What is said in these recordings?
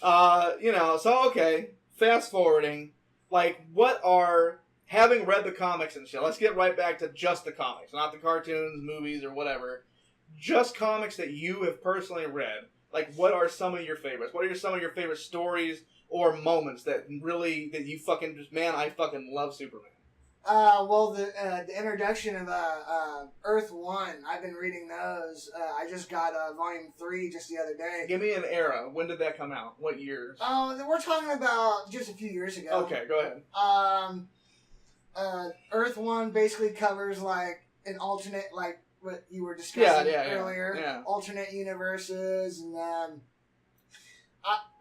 Okay, fast forwarding, having read the comics and shit, let's get right back to just the comics, not the cartoons, movies, or whatever. Just comics that you have personally read. Like, what are some of your favorites? What are some of your favorite stories or moments that you fucking just, man, I fucking love Superman? The introduction of Earth 1, I've been reading those. I just got Volume 3 just the other day. Give me an era. When did that come out? What years? We're talking about just a few years ago. Okay, go ahead. Earth 1 basically covers, like, an alternate, like, what you were discussing earlier. Yeah. Alternate universes, and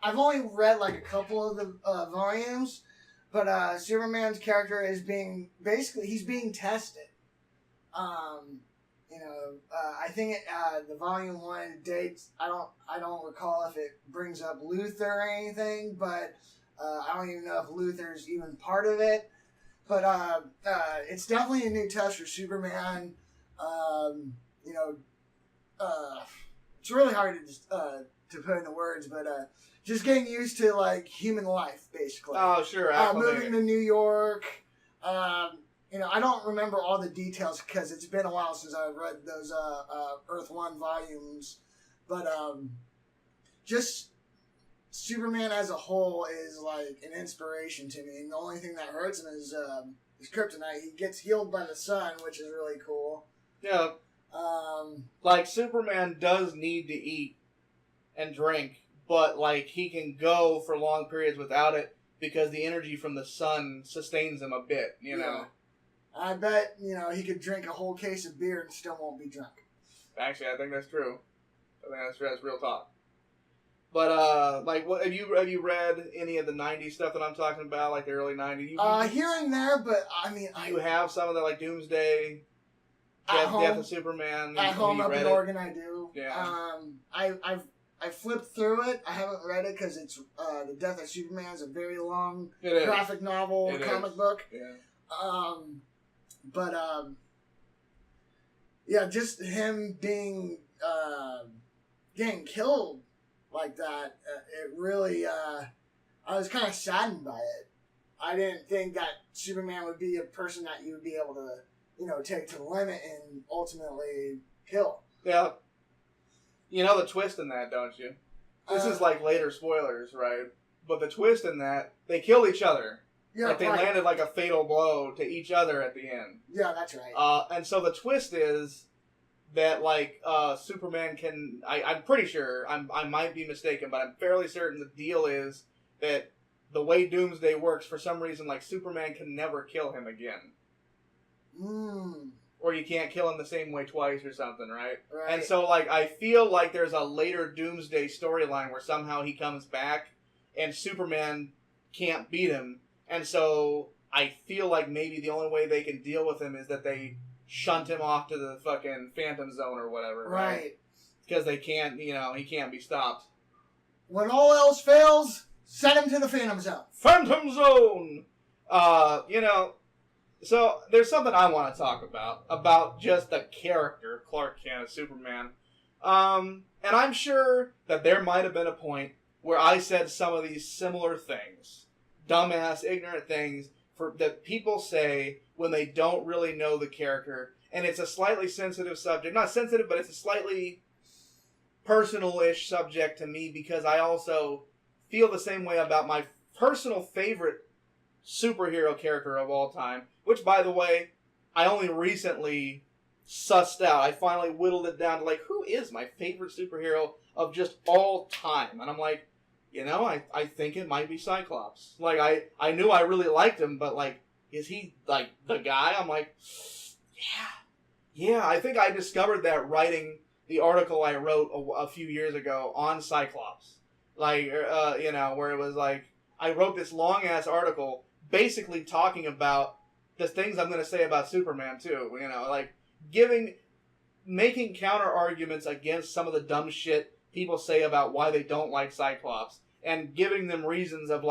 I've only read, like, a couple of the volumes. But Superman's character is he's being tested. I think the Volume 1 dates, I don't recall if it brings up Luthor or anything, but I don't even know if Luthor's even part of it. But it's definitely a new test for Superman. It's really hard to put into words, but just getting used to, like, human life, basically. Oh, sure. Moving to New York. I don't remember all the details because it's been a while since I've read those Earth 1 volumes. But just Superman as a whole is, like, an inspiration to me. And the only thing that hurts him is kryptonite. He gets healed by the sun, which is really cool. Yeah. Superman does need to eat and drink. But, like, he can go for long periods without it because the energy from the sun sustains him a bit, you know? I bet, he could drink a whole case of beer and still won't be drunk. Actually, I think that's true. That's real talk. But, what have you read any of the 90s stuff that I'm talking about, like the early 90s? Here and there, but, I mean... You have some of the, like, Doomsday, Death of Superman. At home up in Oregon, I do. Yeah. I flipped through it. I haven't read it because it's The Death of Superman is a very long graphic novel comic book. Yeah. Just him being getting killed like that. It really. I was kind of saddened by it. I didn't think that Superman would be a person that you would be able to, take to the limit and ultimately kill. Yeah. You know the twist in that, don't you? This is like later spoilers, right? But the twist in that, they killed each other. Yeah, like they landed like a fatal blow to each other at the end. Yeah, that's right. And so the twist is that Superman can. I'm pretty sure. I might be mistaken, but I'm fairly certain the deal is that the way Doomsday works, for some reason, like Superman can never kill him again. Or you can't kill him the same way twice or something, right? Right. And so, I feel like there's a later Doomsday storyline where somehow he comes back and Superman can't beat him. And so I feel like maybe the only way they can deal with him is that they shunt him off to the fucking Phantom Zone or whatever, right? Because they can't, he can't be stopped. When all else fails, send him to the Phantom Zone. Phantom Zone! So, there's something I want to talk about just the character, Clark Kent, Superman. And I'm sure that there might have been a point where I said some of these similar things. Dumbass, ignorant things that people say when they don't really know the character. And it's a slightly sensitive subject. Not sensitive, but it's a slightly personal-ish subject to me because I also feel the same way about my personal favorite superhero character of all time. Which, by the way, I only recently sussed out. I finally whittled it down to, who is my favorite superhero of just all time? And I'm like, I think it might be Cyclops. I knew I really liked him, but, is he, the guy? I'm like, yeah. I think I discovered that writing the article I wrote a few years ago on Cyclops. Where it was I wrote this long-ass article basically talking about the things I'm going to say about Superman, too. Making counter-arguments against some of the dumb shit people say about why they don't like Cyclops, and giving them reasons of,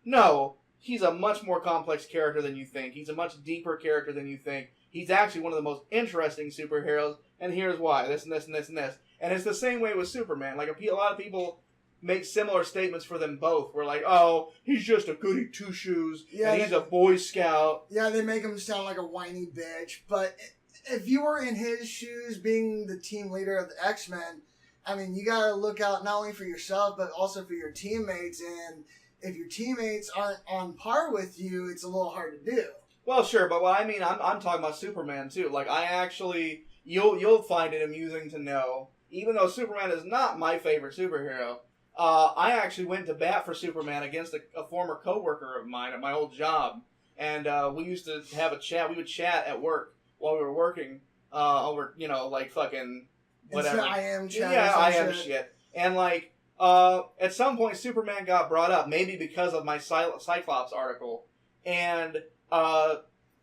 no, he's a much more complex character than you think. He's a much deeper character than you think. He's actually one of the most interesting superheroes, and here's why. This and this and this and this. And it's the same way with Superman. A lot of people make similar statements for them both. We're like, oh, he's just a goody two-shoes, and he's a Boy Scout. Yeah, they make him sound like a whiny bitch. But if you were in his shoes, being the team leader of the X-Men, I mean, you gotta look out not only for yourself, but also for your teammates. And if your teammates aren't on par with you, it's a little hard to do. Well, sure, but what I mean, I'm talking about Superman, too. Like, I actually... You'll find it amusing to know, even though Superman is not my favorite superhero, I actually went to bat for Superman against a former coworker of mine at my old job, and we used to have a chat. We would chat at work while we were working over, like fucking whatever. It's I am chat. Yeah, I am shit. And like at some point, Superman got brought up, maybe because of my Cyclops article, and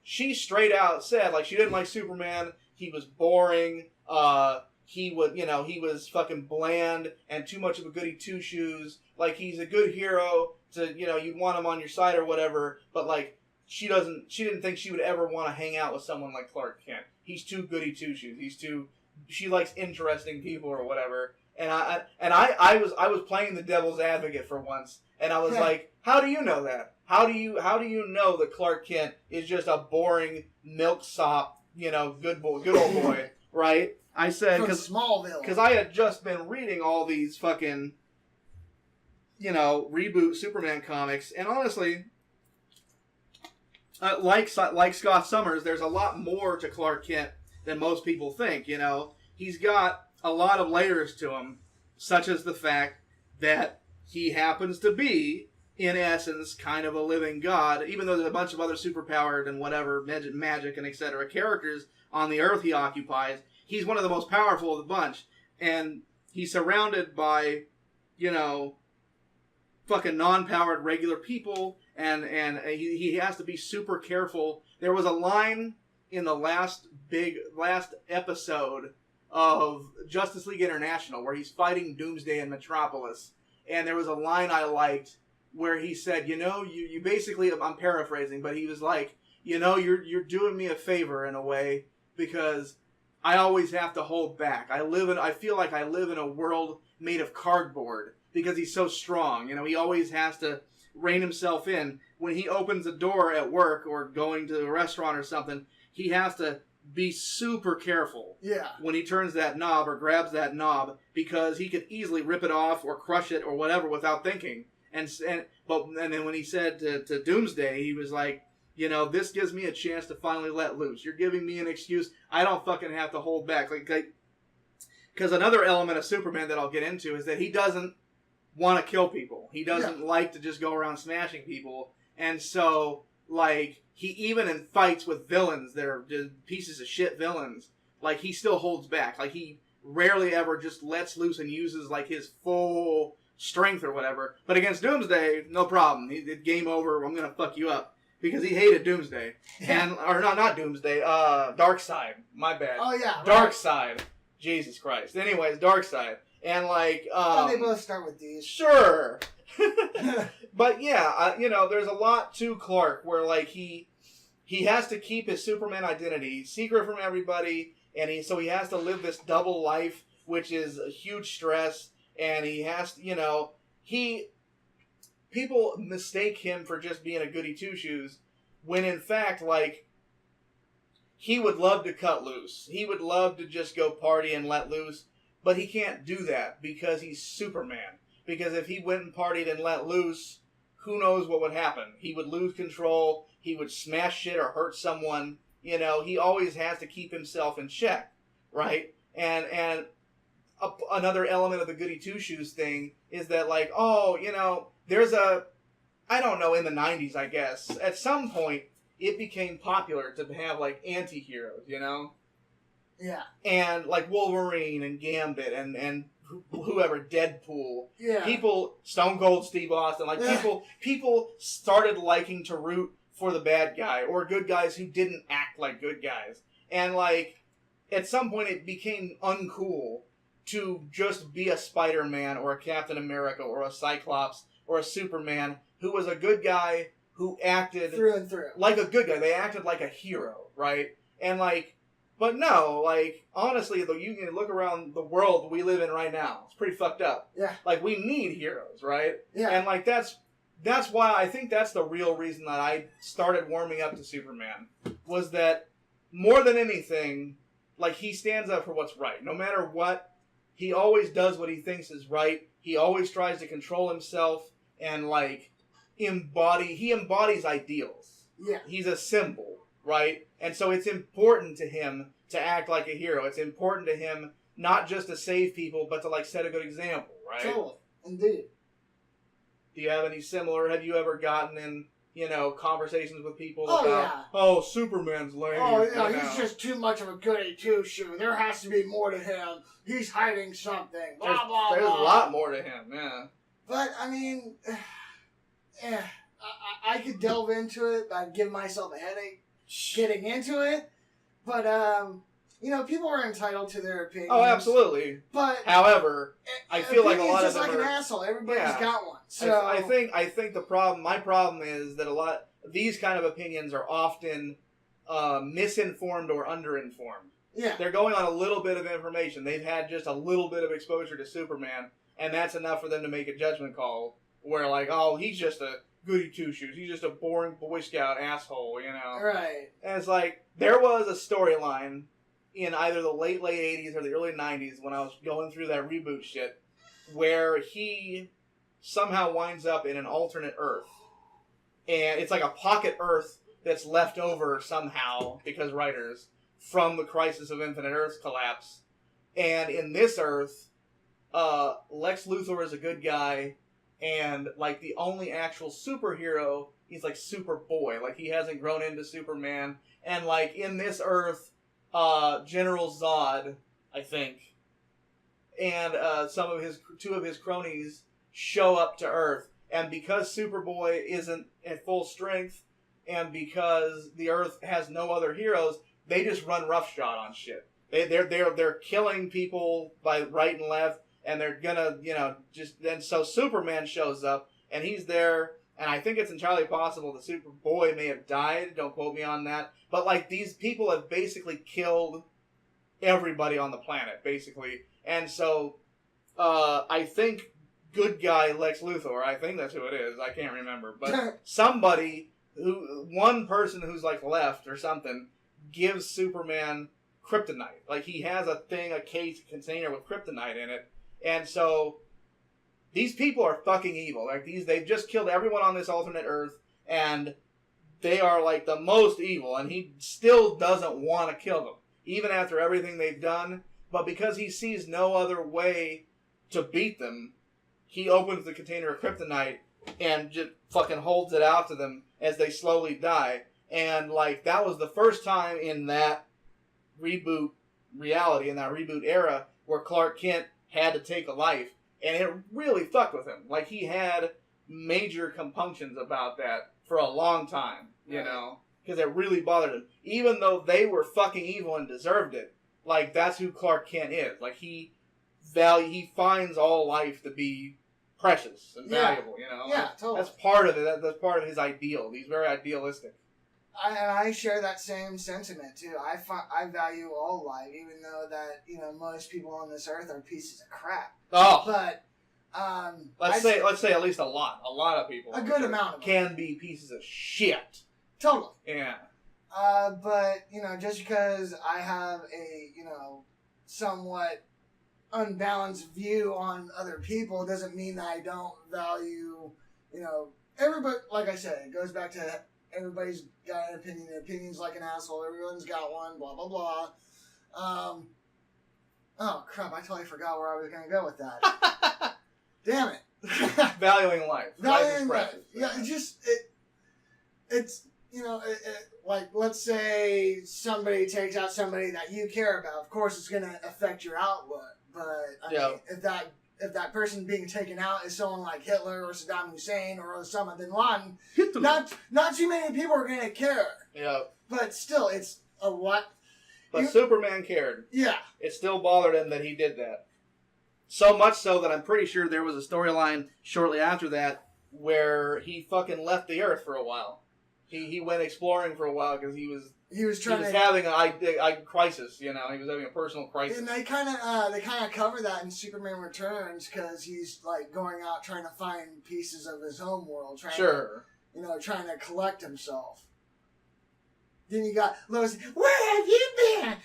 she straight out said like she didn't like Superman. He was boring. He was fucking bland and too much of a goody two shoes. Like he's a good hero to, you'd want him on your side or whatever. But like she didn't think she would ever want to hang out with someone like Clark Kent. He's too goody two shoes. She likes interesting people or whatever. And I was playing the devil's advocate for once, and I was like, how do you know that? How do you know that Clark Kent is just a boring milksop? Good old boy, right? I said because Smallville. Because I had just been reading all these fucking, reboot Superman comics, and honestly, like Scott Summers, there's a lot more to Clark Kent than most people think. He's got a lot of layers to him, such as the fact that he happens to be, in essence, kind of a living god, even though there's a bunch of other superpowered and whatever, magic and etc. characters on the Earth he occupies. He's one of the most powerful of the bunch, and he's surrounded by, fucking non-powered regular people, and he has to be super careful. There was a line in the last episode of Justice League International where he's fighting Doomsday in Metropolis, and there was a line I liked where he said, you basically, I'm paraphrasing, but he was like, you're doing me a favor in a way because I always have to hold back. I feel like I live in a world made of cardboard because he's so strong. He always has to rein himself in. When he opens a door at work or going to a restaurant or something, he has to be super careful. Yeah. When he turns that knob or grabs that knob because he could easily rip it off or crush it or whatever without thinking. And then when he said to Doomsday, he was like, this gives me a chance to finally let loose. You're giving me an excuse. I don't fucking have to hold back. Because another element of Superman that I'll get into is that he doesn't want to kill people. He doesn't like to just go around smashing people. And so, like, he even in fights with villains that are just pieces of shit villains, like, he still holds back. Like, he rarely ever just lets loose and uses, like, his full strength or whatever. But against Doomsday, no problem. Game over. I'm gonna fuck you up because he hated Doomsday not Doomsday. Darkseid. My bad. Oh yeah. Darkseid. Jesus Christ. Anyways, Darkseid. And like, they both start with D's. Sure. But yeah, there's a lot to Clark where like he has to keep his Superman identity secret from everybody, and so he has to live this double life, which is a huge stress. And he has to, people mistake him for just being a goody two-shoes, when in fact, like, he would love to cut loose. He would love to just go party and let loose, but he can't do that because he's Superman. Because if he went and partied and let loose, who knows what would happen? He would lose control, he would smash shit or hurt someone. He always has to keep himself in check, right? And another element of the goody two-shoes thing is that, like, there's I don't know, in the 90s, I guess, at some point, it became popular to have, like, anti-heroes, Yeah. And, like, Wolverine and Gambit and whoever, Deadpool. Yeah. People, Stone Cold Steve Austin, like, people started liking to root for the bad guy or good guys who didn't act like good guys. And, like, at some point, it became uncool to just be a Spider-Man or a Captain America or a Cyclops or a Superman who was a good guy who acted through and through like a good guy. They acted like a hero, right? And like, But no, like, honestly, though, you can look around the world we live in right now. It's pretty fucked up. Yeah. Like, we need heroes, right? Yeah. And, like, that's why I think that's the real reason that I started warming up to Superman. Was that, more than anything, like, he stands up for what's right. No matter what, he always does what he thinks is right. He always tries to control himself and, like, he embodies ideals. Yeah. He's a symbol, right? And so it's important to him to act like a hero. It's important to him not just to save people, but to, like, set a good example, right? Totally. Indeed. Do you have any similar, have you ever gotten in, conversations with people about, yeah. Oh, Superman's lame. Oh, yeah, he's just too much of a goody two-shoe. There has to be more to him. He's hiding something. Blah, blah, there's blah. a lot more to him, yeah. But, I mean, I could delve into it. I'd give myself a headache getting into it. But, people are entitled to their opinions. Oh, absolutely. But however, I feel like a lot of them them just like an asshole. Everybody's got one. So I think my problem is that a lot these kind of opinions are often misinformed or underinformed. Yeah. They're going on a little bit of information. They've had just a little bit of exposure to Superman, and that's enough for them to make a judgment call where, like, oh, he's just a goody two-shoes. He's just a boring Boy Scout asshole, Right. And it's like, there was a storyline in either the late 80s or the early 90s when I was going through that reboot shit where he somehow winds up in an alternate Earth. And it's like a pocket Earth that's left over somehow, because writers, from the Crisis of Infinite Earths collapse. And in this Earth, Lex Luthor is a good guy, and, like, the only actual superhero, he's like Superboy. Like, he hasn't grown into Superman. And, like, in this Earth, General Zod, I think, and two of his cronies show up to Earth. And because Superboy isn't at full strength, and because the Earth has no other heroes, they just run roughshod on shit. They're killing people by right and left, and they're gonna, and so Superman shows up, and he's there, and I think it's entirely possible that Superboy may have died, don't quote me on that, but, like, these people have basically killed everybody on the planet, basically, and so, I think good guy Lex Luthor, I think that's who it is, I can't remember, but one person who's, like, left or something, gives Superman kryptonite. Like, he has a case, container with kryptonite in it. And so, these people are fucking evil. Like, they've just killed everyone on this alternate Earth, and they are, like, the most evil, and he still doesn't want to kill them, even after everything they've done. But because he sees no other way to beat them, he opens the container of kryptonite and just fucking holds it out to them as they slowly die. And, like, that was the first time in that reboot reality, in that reboot era, where Clark Kent had to take a life. And it really fucked with him. Like, he had major compunctions about that for a long time, because it really bothered him. Even though they were fucking evil and deserved it, like, that's who Clark Kent is. Like, he finds all life to be precious and valuable, Yeah, totally. That's part of it. That's part of his ideal. He's very idealistic. I share that same sentiment too. I value all life, even though that most people on this earth are pieces of crap. Oh, but let's say at least a lot of people, a good amount of them can be pieces of shit. Totally. Yeah. But just because I have a somewhat unbalanced view on other people doesn't mean that I don't value everybody. Like I said, it goes back to everybody's got an opinion. Their opinion's like an asshole. Everyone's got one. Blah blah blah. Oh crap! I totally forgot where I was going to go with that. Damn it! Valuing life. Valuing life. Yeah, it's like, let's say somebody takes out somebody that you care about. Of course, it's going to affect your outlook. But I mean, if that person being taken out is someone like Hitler or Saddam Hussein or Osama bin Laden, not too many people are going to care. Yeah. But still, it's a lot. But Superman cared. Yeah. It still bothered him that he did that. So much so that I'm pretty sure there was a storyline shortly after that where he fucking left the Earth for a while. He went exploring for a while because he was having a crisis. You know, he was having a personal crisis. And they kind of cover that in Superman Returns because he's like going out trying to find pieces of his home world, trying to collect himself. Then you got Lois. Where have you been?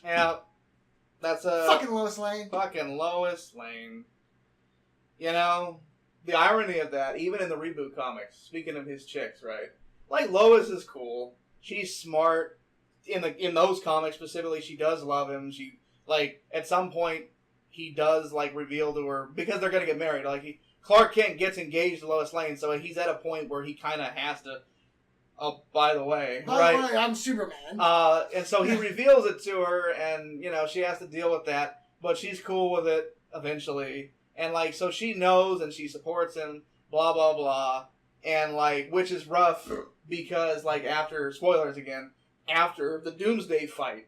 Yeah, that's a fucking Lois Lane. Fucking Lois Lane. You know, the irony of that, even in the reboot comics. Speaking of his chicks, right? Like Lois is cool. She's smart. In those comics specifically, she does love him. She at some point he does reveal to her because they're gonna get married. Clark Kent gets engaged to Lois Lane, so he's at a point where he kind of has to. Oh, by the way, I'm Superman. And so he reveals it to her, and she has to deal with that, but she's cool with it eventually, and so she knows and she supports him. Blah blah blah, and which is rough because after spoilers again, after the Doomsday fight,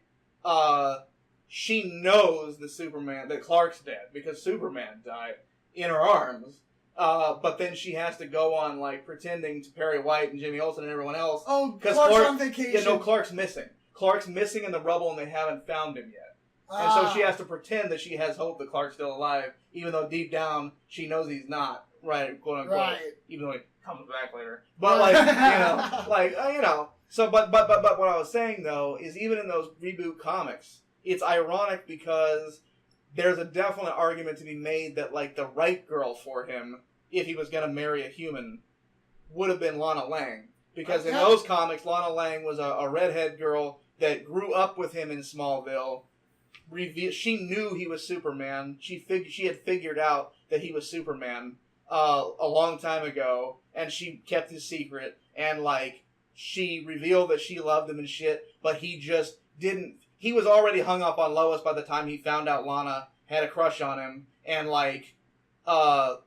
she knows that Clark's dead because Superman died in her arms. But then she has to go on pretending to Perry White and Jimmy Olsen and everyone else. Oh, Clark's on vacation. Yeah, no, Clark's missing. Clark's missing in the rubble, and they haven't found him yet. And so she has to pretend that she has hope that Clark's still alive, even though deep down she knows he's not. Right, quote unquote. Right. Even though he comes back later. But So, but what I was saying though is even in those reboot comics, it's ironic because there's a definite argument to be made that the right girl for him, if he was going to marry a human, would have been Lana Lang. Because in those comics, Lana Lang was a redhead girl that grew up with him in Smallville. She knew he was Superman. She had figured out that he was Superman a long time ago, and she kept his secret. And she revealed that she loved him and shit, but he just didn't. He was already hung up on Lois by the time he found out Lana had a crush on him, and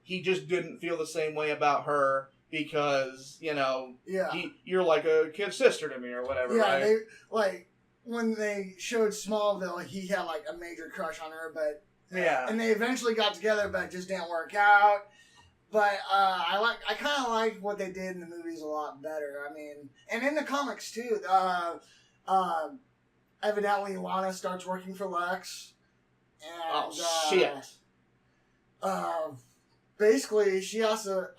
he just didn't feel the same way about her because you're like a kid sister to me or whatever. Yeah, right? When they showed Smallville, he had a major crush on her, but and they eventually got together, but it just didn't work out. But I kind of like what they did in the movies a lot better. I mean, and in the comics too. Evidently, Lana starts working for Lex. And, shit. Basically, she has to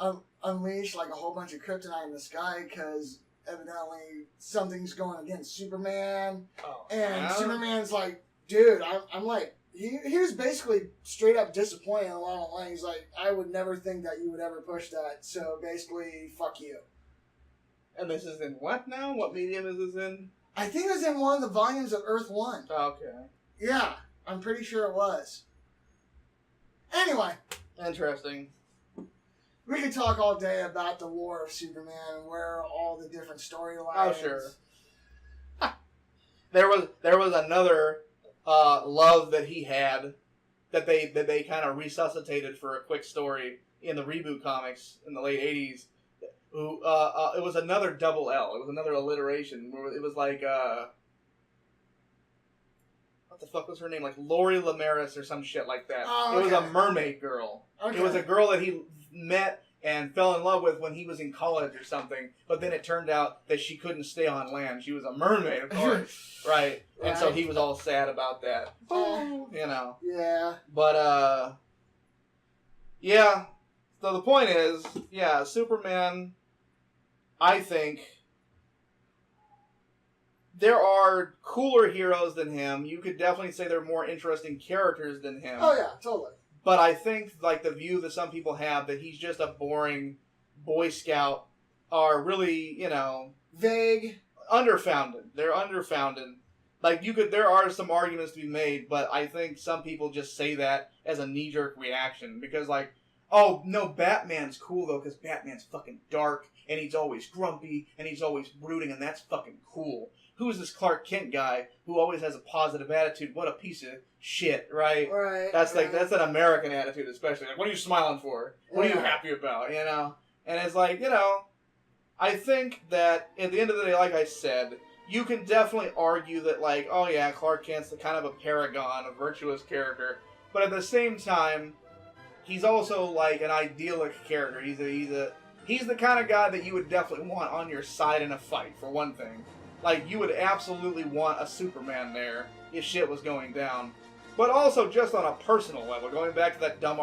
unleash a whole bunch of kryptonite in the sky because evidently something's going against Superman. And Superman's dude, he was basically straight up disappointed in Lana Lang. He's I would never think that you would ever push that. So basically, fuck you. And this is in what now? What medium is this in? I think it was in one of the volumes of Earth 1. Okay. Yeah, I'm pretty sure it was. Anyway. Interesting. We could talk all day about the lore of Superman and where all the different storylines. Oh, sure. There was another love that he had that they kind of resuscitated for a quick story in the reboot comics in the late 80s. It was another double L. It was another alliteration. It was what the fuck was her name? Lori Lamaris or some shit like that. Oh, okay. It was a mermaid girl. Okay. It was a girl that he met and fell in love with when he was in college or something. But then it turned out that she couldn't stay on land. She was a mermaid, of course. Right. And so he was all sad about that. Yeah. But, yeah. So the point is, Superman, I think there are cooler heroes than him. You could definitely say there are more interesting characters than him. Oh, yeah, totally. But I think, the view that some people have that he's just a boring Boy Scout are really, vague. Underfounded. They're underfounded. There are some arguments to be made, but I think some people just say that as a knee-jerk reaction. Because, oh, no, Batman's cool, though, because Batman's fucking dark, and he's always grumpy, and he's always brooding, and that's fucking cool. Who's this Clark Kent guy who always has a positive attitude? What a piece of shit, right? Right. That's that's an American attitude, especially. What are you smiling for? What are you happy about? And it's I think that at the end of the day, like I said, you can definitely argue that, oh yeah, Clark Kent's kind of a paragon, a virtuous character, but at the same time, he's also an idyllic character. He's the kind of guy that you would definitely want on your side in a fight, for one thing. Like, you would absolutely want a Superman there if shit was going down. But also, just on a personal level, going back to that dumb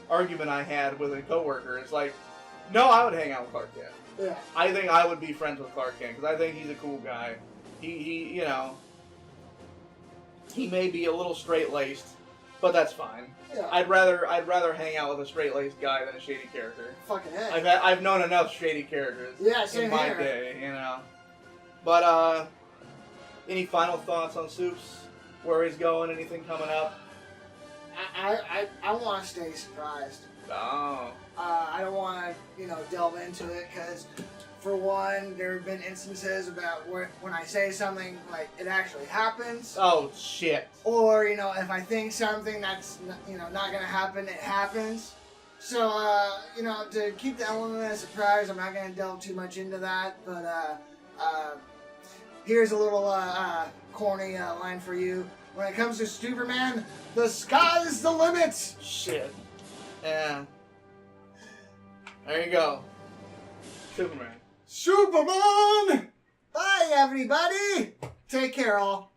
argument I had with a coworker, it's like, no, I would hang out with Clark Kent. Yeah. I think I would be friends with Clark Kent, because I think he's a cool guy. He, you know, he may be a little straight-laced, but that's fine. Yeah. I'd rather hang out with a straight-laced guy than a shady character. Fucking heck. I've known enough shady characters Same in my here. day, you know. But any final thoughts on Supes? Where he's going? Anything coming up? I want to stay surprised. Oh. I don't want to, delve into it because, for one, there have been instances about when I say something, like, it actually happens. Oh, shit. Or, if I think something that's, not going to happen, it happens. So, to keep the element of surprise, I'm not going to delve too much into that. But, here's a little corny line for you. When it comes to Superman, the sky's the limit! Shit. Yeah. There you go. Superman. Superman! Bye, everybody! Take care, all.